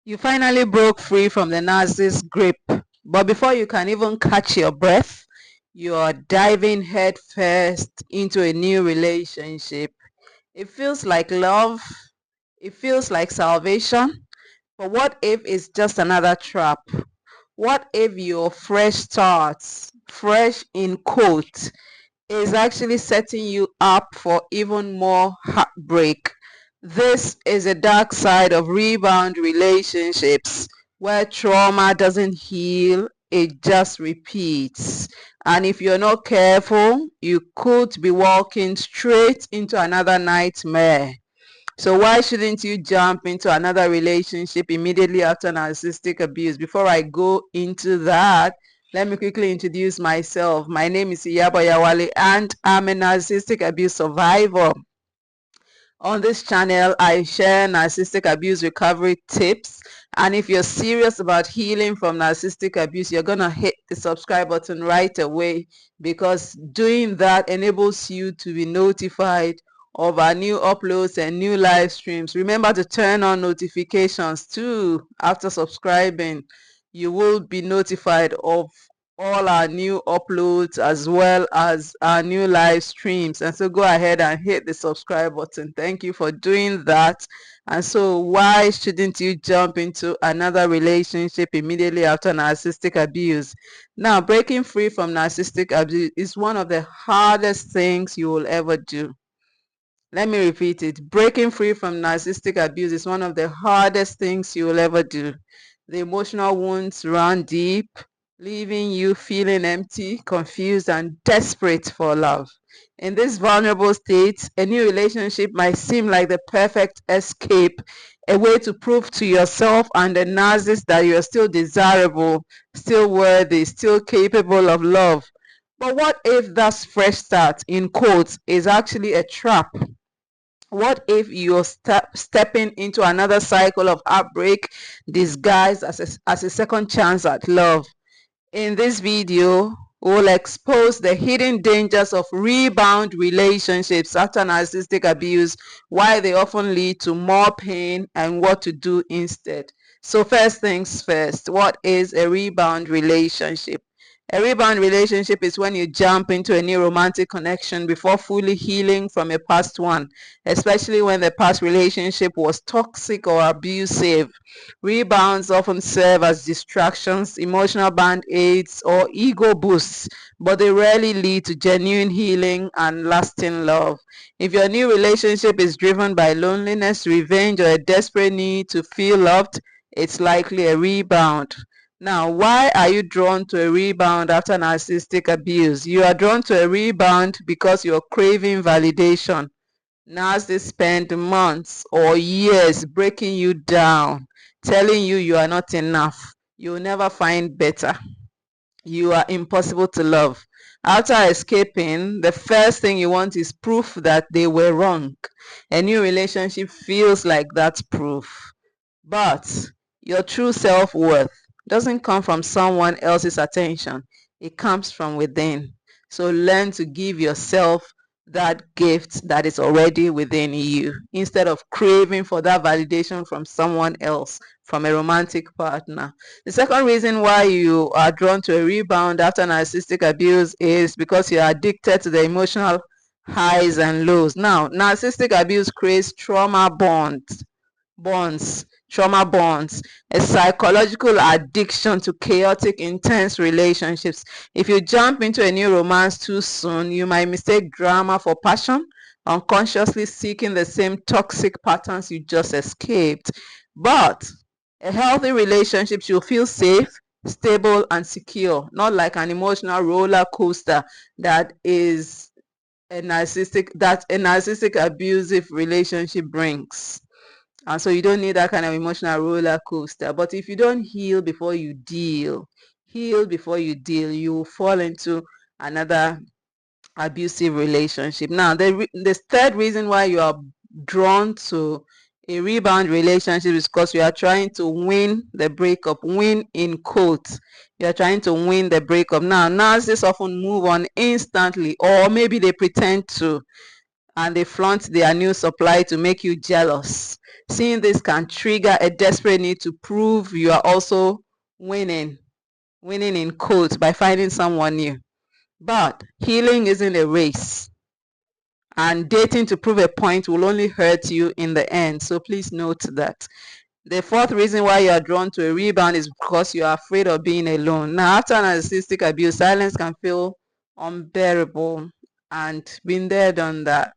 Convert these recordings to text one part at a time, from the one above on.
You finally broke free from the narcissist's grip, but before you can even catch your breath, you are diving headfirst into a new relationship. It feels like love, it feels like salvation, but what if it's just another trap? What if your fresh start, fresh in quote, is actually setting you up for even more heartbreak? This is a dark side of rebound relationships where trauma doesn't heal, it just repeats. And if you're not careful, you could be walking straight into another nightmare. So why shouldn't you jump into another relationship immediately after narcissistic abuse? Before I go into that, let me quickly introduce myself. My name is Iyabo Oyawale and I'm a narcissistic abuse survivor. On this channel, I share narcissistic abuse recovery tips. And if you're serious about healing from narcissistic abuse, you're going to hit the subscribe button right away, because doing that enables you to be notified of our new uploads and new live streams. Remember to turn on notifications too. After subscribing, you will be notified of all our new uploads as well as our new live streams. And so go ahead and hit the subscribe button. Thank you for doing that. And so why shouldn't you jump into another relationship immediately after narcissistic abuse? Now, breaking free from narcissistic abuse is one of the hardest things you will ever do. Let me repeat it. Breaking free from narcissistic abuse is one of the hardest things you will ever do. The emotional wounds run deep, leaving you feeling empty, confused, and desperate for love. In this vulnerable state, a new relationship might seem like the perfect escape, a way to prove to yourself and the narcissist that you're still desirable, still worthy, still capable of love. But what if that fresh start, in quotes, is actually a trap? What if you're stepping into another cycle of heartbreak disguised as a second chance at love? In this video, we'll expose the hidden dangers of rebound relationships after narcissistic abuse, why they often lead to more pain, and what to do instead. So first things first, what is a rebound relationship? A rebound relationship is when you jump into a new romantic connection before fully healing from a past one, especially when the past relationship was toxic or abusive. Rebounds often serve as distractions, emotional band-aids, or ego boosts, but they rarely lead to genuine healing and lasting love. If your new relationship is driven by loneliness, revenge, or a desperate need to feel loved, it's likely a rebound. Now, why are you drawn to a rebound after narcissistic abuse? You are drawn to a rebound because you're craving validation. Narcissists spend months or years breaking you down, telling you you are not enough. You'll never find better. You are impossible to love. After escaping, the first thing you want is proof that they were wrong. A new relationship feels like that proof. But your true self-worth doesn't come from someone else's attention. It comes from within. So learn to give yourself that gift that is already within you, instead of craving for that validation from someone else, from a romantic partner. The second reason why you are drawn to a rebound after narcissistic abuse is because you are addicted to the emotional highs and lows. Now, narcissistic abuse creates trauma bonds, a psychological addiction to chaotic, intense relationships. If you jump into a new romance too soon, you might mistake drama for passion, unconsciously seeking the same toxic patterns you just escaped. But a healthy relationship should feel safe, stable, and secure, not like an emotional roller coaster that is a narcissistic abusive relationship brings. And so you don't need that kind of emotional roller coaster. But if you don't heal before you deal, you will fall into another abusive relationship. Now, the third reason why you are drawn to a rebound relationship is because you are trying to win the breakup. Win in quotes. You are trying to win the breakup. Now, narcissists often move on instantly, or maybe they pretend to. and they flaunt their new supply to make you jealous. Seeing this can trigger a desperate need to prove you are also winning in quotes by finding someone new. But healing isn't a race, and dating to prove a point will only hurt you in the end. So please note that. The fourth reason why you are drawn to a rebound is because you are afraid of being alone. Now, after narcissistic abuse, silence can feel unbearable, and been there, done that.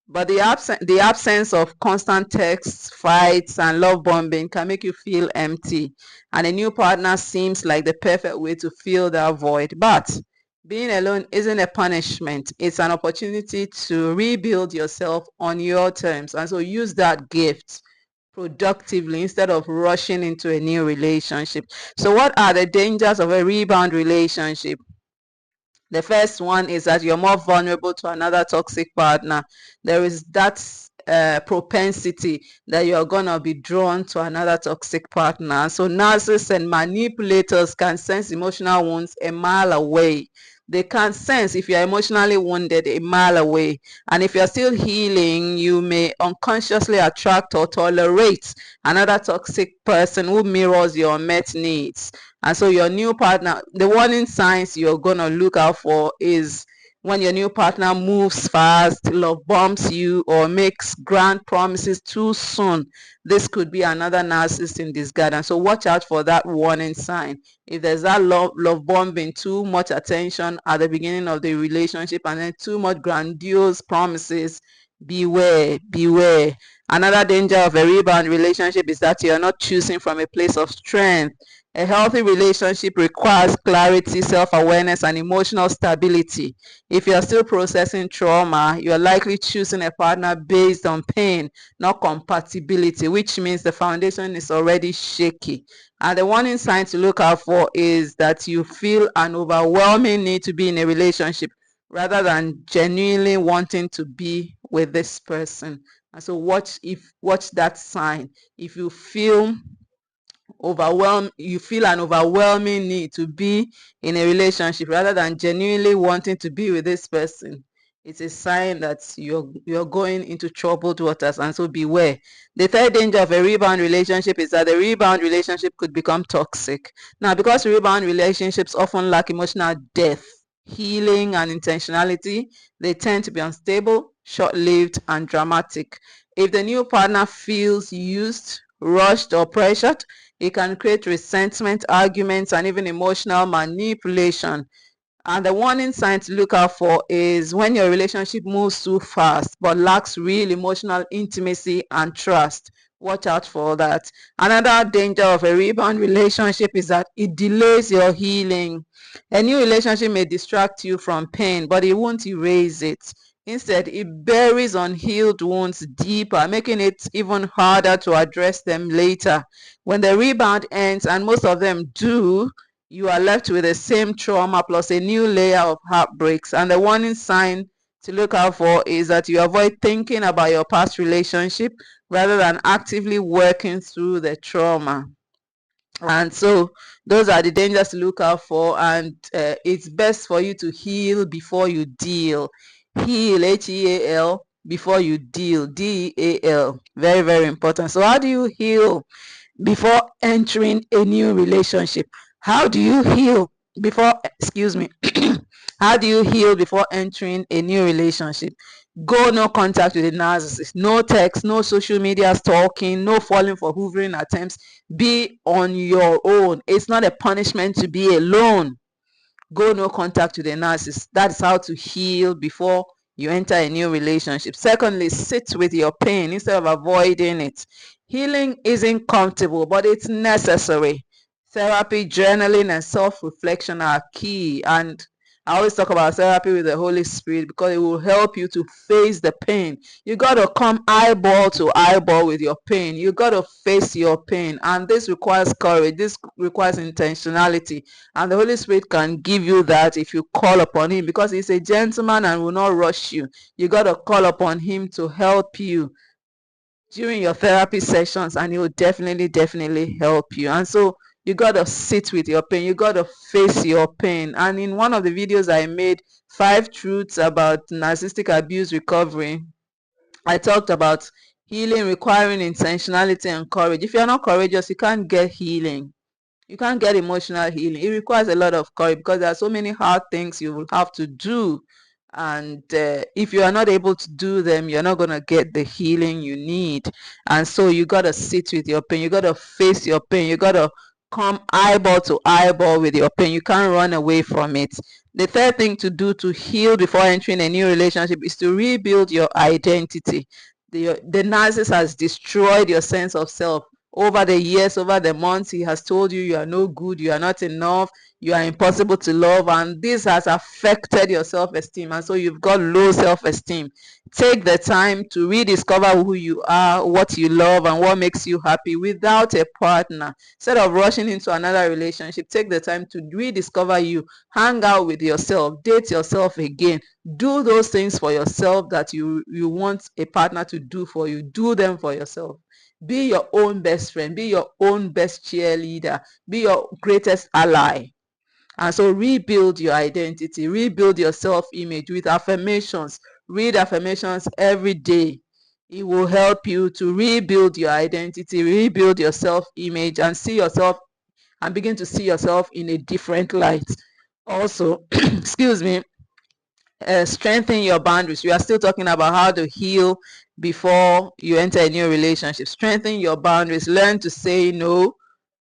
But the absence of constant texts, fights, and love bombing can make you feel empty. And a new partner seems like the perfect way to fill that void. But being alone isn't a punishment. It's an opportunity to rebuild yourself on your terms. And so use that gift productively instead of rushing into a new relationship. So what are the dangers of a rebound relationship? The first one is that you're more vulnerable to another toxic partner. There is that propensity that you're going to be drawn to another toxic partner. So narcissists and manipulators can sense emotional wounds a mile away. They can sense if you're emotionally wounded a mile away. And if you're still healing, you may unconsciously attract or tolerate another toxic person who mirrors your unmet needs. And so your new partner, the warning signs you're going to look out for is when your new partner moves fast, love bombs you, or makes grand promises too soon. This could be another narcissist in disguise. And so watch out for that warning sign. If there's that love bombing, too much attention at the beginning of the relationship, and then too much grandiose promises, beware, beware. Another danger of a rebound relationship is that you're not choosing from a place of strength. A healthy relationship requires clarity, self-awareness, and emotional stability. If you're still processing trauma, you're likely choosing a partner based on pain, not compatibility, which means the foundation is already shaky. And the warning sign to look out for is that you feel an overwhelming need to be in a relationship rather than genuinely wanting to be with this person. And so watch that sign. If you feel you feel an overwhelming need to be in a relationship rather than genuinely wanting to be with this person, it's a sign that you're going into troubled waters, and so beware. The third danger of a rebound relationship is that the rebound relationship could become toxic. Now, because rebound relationships often lack emotional depth, healing, and intentionality, they tend to be unstable, short-lived, and dramatic. If the new partner feels used, rushed, or pressured, it can create resentment, arguments, and even emotional manipulation. And the warning sign to look out for is when your relationship moves too fast but lacks real emotional intimacy and trust. Watch out for that. Another danger of a rebound relationship is that it delays your healing. A new relationship may distract you from pain, but it won't erase it. Instead, it buries unhealed wounds deeper, making it even harder to address them later. When the rebound ends, and most of them do, you are left with the same trauma plus a new layer of heartbreaks. And the warning sign to look out for is that you avoid thinking about your past relationship rather than actively working through the trauma. And so those are the dangers to look out for, and it's best for you to heal before you deal. Heal, Heal, before you deal, Deal. Very, very important. So how do you heal before entering a new relationship? How do you heal before, excuse me, how do you heal before entering a new relationship? Go no contact with the narcissist, no text, no social media stalking, no falling for hoovering attempts. Be on your own. It's not a punishment to be alone. Go no contact with the narcissist. That's how to heal before you enter a new relationship. Secondly, sit with your pain instead of avoiding it. Healing isn't comfortable, but it's necessary. Therapy, journaling, and self-reflection are key. And I always talk about therapy with the Holy Spirit because it will help you to face the pain. You got to come eyeball to eyeball with your pain. You got to face your pain. And this requires courage. This requires intentionality. And the Holy Spirit can give you that if you call upon Him, because He's a gentleman and will not rush you. You got to call upon Him to help you during your therapy sessions, and He will definitely help you. And so You got to sit with your pain. You got to face your pain. And in one of the videos I made, 5 truths about narcissistic abuse recovery, I talked about healing requiring intentionality and courage. If you're not courageous, you can't get healing. You can't get emotional healing. It requires a lot of courage because there are so many hard things you will have to do. And if you are not able to do them, you're not going to get the healing you need. And so you got to sit with your pain. You got to face your pain. You got to come eyeball to eyeball with your pain. You can't run away from it. The third thing to do to heal before entering a new relationship is to rebuild your identity. The narcissist has destroyed your sense of self. Over the years, over the months, he has told you you are no good, you are not enough, you are impossible to love, and this has affected your self-esteem, and so you've got low self-esteem. Take the time to rediscover who you are, what you love, and what makes you happy without a partner. Instead of rushing into another relationship, take the time to rediscover you. Hang out with yourself, date yourself again, do those things for yourself that you want a partner to do for you. Do them for yourself. Be your own best friend. Be your own best cheerleader. Be your greatest ally. And so rebuild your identity. Rebuild your self-image with affirmations. Read affirmations every day. It will help you to rebuild your identity, rebuild your self-image, and see yourself and begin to see yourself in a different light. Also, excuse me, strengthen your boundaries. We are still talking about how to heal before you enter a new relationship. Strengthen your boundaries. Learn to say no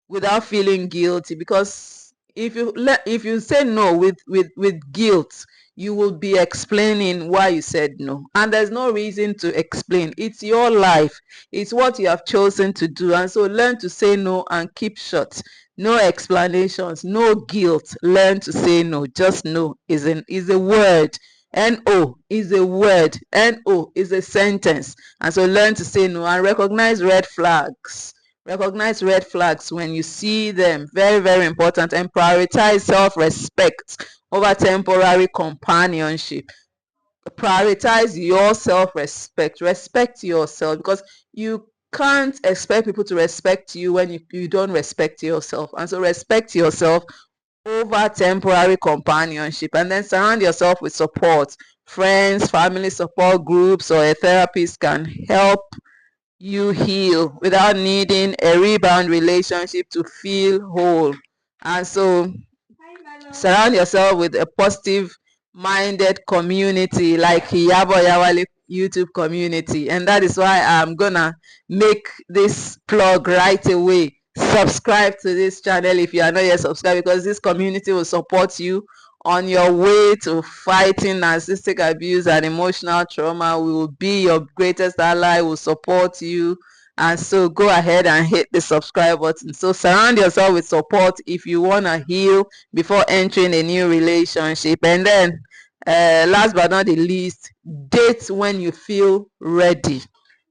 without feeling guilty, because if you say no with guilt, you will be explaining why you said no, and there's no reason to explain. It's your life. It's what you have chosen to do, and so learn to say no and keep short. No explanations, no guilt. Learn to say no. Just no is a word. No is a word. No is a sentence. And so learn to say no and recognize red flags. Recognize red flags when you see them. Very, very important. And prioritize self-respect over temporary companionship. Prioritize your self-respect. Respect yourself, because you can't expect people to respect you when you don't respect yourself. And so respect yourself over temporary companionship, and then surround yourself with support. Friends, family support groups, or a therapist can help you heal without needing a rebound relationship to feel whole. And so surround yourself with a positive minded community like Iyabo Oyawale YouTube community, and that is why I'm gonna make this plug right away. Subscribe to this channel if you are not yet subscribed, because this community will support you on your way to fighting narcissistic abuse and emotional trauma. We will be your greatest ally. Will support you. And so go ahead and hit the subscribe button. So surround yourself with support if you want to heal before entering a new relationship. And then last but not the least, date when you feel ready,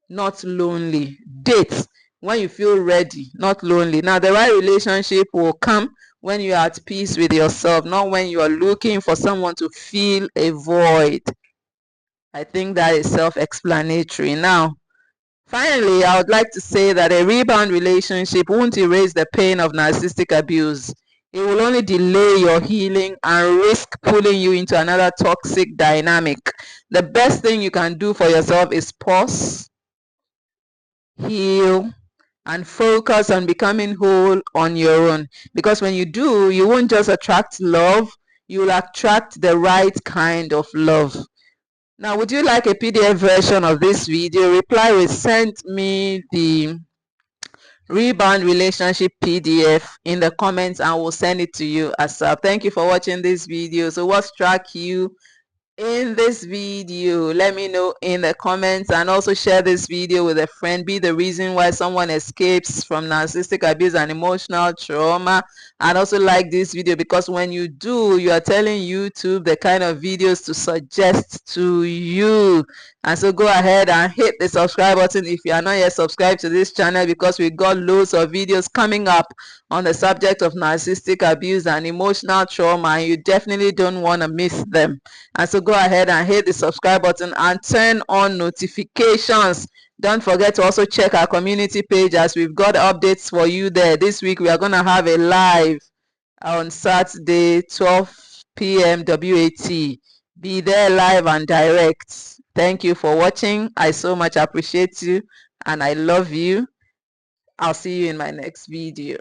not lonely. Date when you feel ready, not lonely. Now, the right relationship will come when you are at peace with yourself, not when you are looking for someone to fill a void. I think that is self-explanatory. Now, finally, I would like to say that a rebound relationship won't erase the pain of narcissistic abuse. It will only delay your healing and risk pulling you into another toxic dynamic. The best thing you can do for yourself is pause, heal, and focus on becoming whole on your own. Because when you do, you won't just attract love, you will attract the right kind of love. Now, would you like a PDF version of this video? Reply with "send me the Rebound Relationship PDF" in the comments, and we'll send it to you ASAP. Thank you for watching this video. So what struck you in this video? Let me know in the comments, and also share this video with a friend. Be the reason why someone escapes from narcissistic abuse and emotional trauma. And also like this video, because when you do, you are telling YouTube the kind of videos to suggest to you. And so go ahead and hit the subscribe button if you are not yet subscribed to this channel, because we got loads of videos coming up on the subject of narcissistic abuse and emotional trauma, and you definitely don't want to miss them. And so go ahead and hit the subscribe button and turn on notifications, Don't forget to also check our community page, as we've got updates for you there. This week we are going to have a live on Saturday, 12 p.m. WAT. Be there live and direct. Thank you for watching. I so much appreciate you and I love you. I'll see you in my next video.